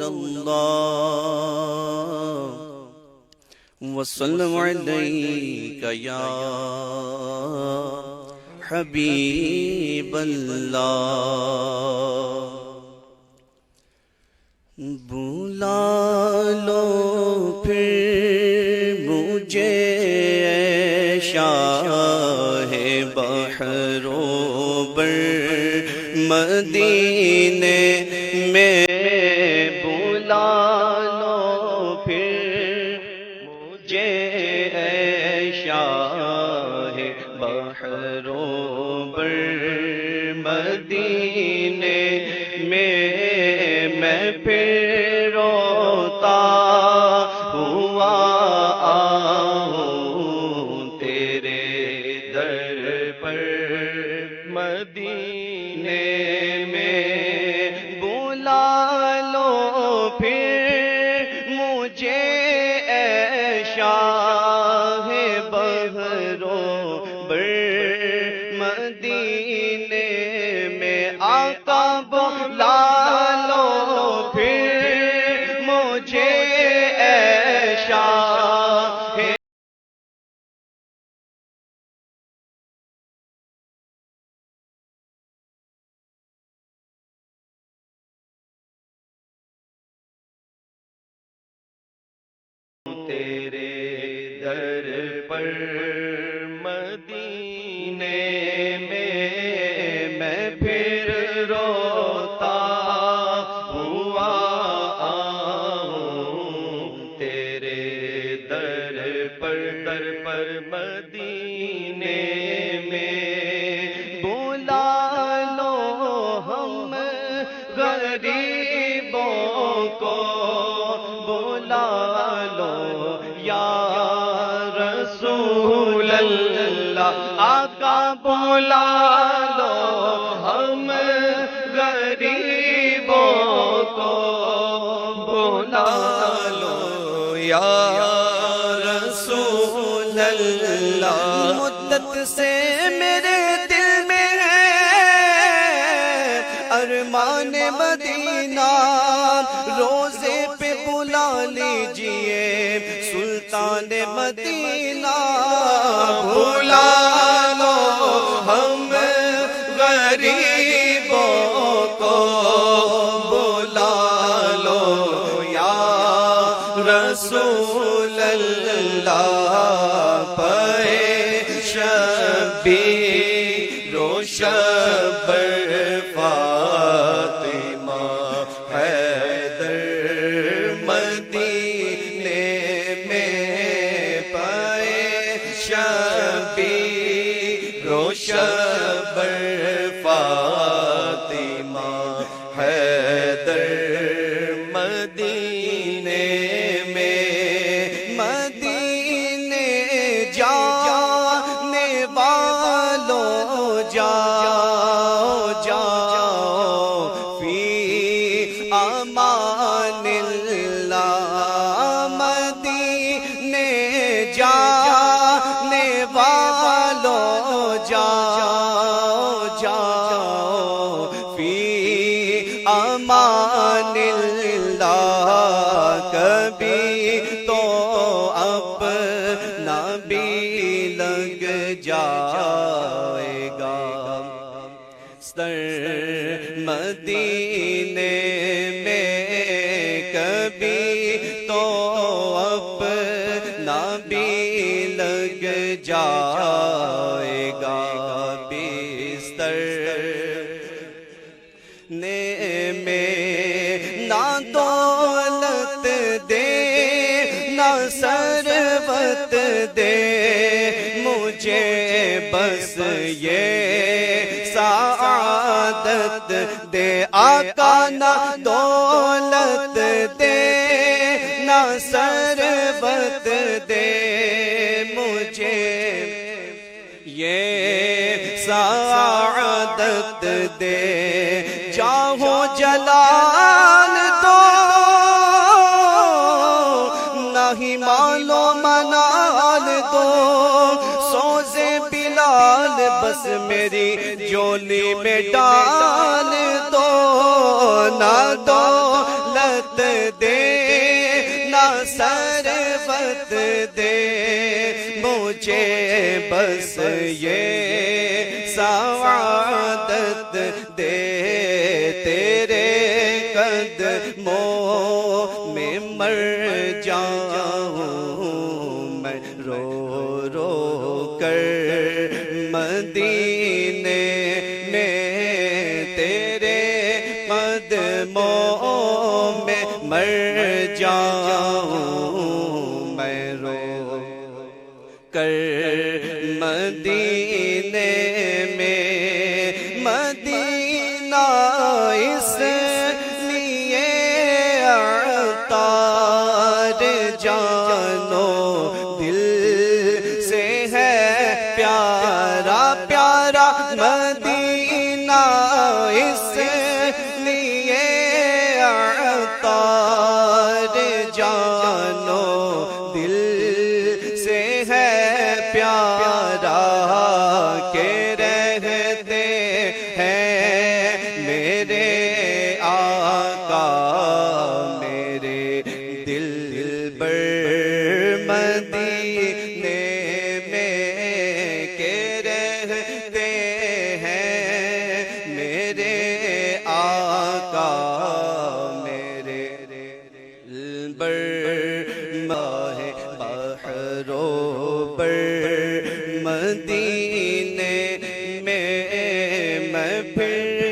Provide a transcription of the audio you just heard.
اللہ وسلم علیک یا حبیب اللہ بلا لو پھر مجھے اے شاہ بحر و بر مدینے میں بلا لو پھر مجھے اے شاہ بحر و بر مدینے میں پھر روتا ہوا آؤں تیرے در پر مدینے میں بلا لو پھر مجھے اے شاہ بحر و بر مدینے میں آقا بلا تیرے در پر مدینے میں پھر روتا ہوا آؤں تیرے در پر مدینے میں بلا لو ہم غریبوں کو بلا لو یا رسول اللہ آقا بلا لو ہم غریبوں کو بلا لو یا رسول اللہ مدت سے میرے دل میں ہے ارمان مدینہ روزے پہ بلا لیجئے سلطان مدینہ بلا لو ہم غریبوں کو بلا لو یا رسول اللہ پے شبیر و شبر فاطمہ حیدر مدینے میں پائے شبیر و شبر فاطمہ حیدر مدینے میں مدینے جانے والوں جاؤ جاؤ فی امان اللہ مدینے جانے والوں جاؤ جاؤ فی امان اللہ کبھی تو اپنا بھی لگ جائے گا سر مدینے میں کبھی تو اپنا بھی لگ جائے گا بستر میں نہ دولت دے نہ ثروت دے مجھے بس یہ سعادت دے آقا نہ دولت دے نہ ثروت دے مجھے یہ سعادت دے چاہو جلال دو نہیں مال و منال دو سوزے بلال بس میری جولی میں ڈال دو نہ دولت رحمت دے نہ ثروت دے مجھے بس یہ سعادت دے تیرے قدموں میں مر جاؤں میں رو رو کر مدینے میں تیرے قدموں میں مر جاؤں میں رو کر مدینے میں مدینہ اس لیے عطار جانو دل سے ہے پیارا پیارا مدینہ اس لیے عطار جانو دل سے ہے پیارا کہ رہتے ہیں میرے آقا میرے دلبر مدینے میں کہ رہتے ہیں میرے آقا میرے دلبر ماہ بحرو بر مدینے میں میں پھر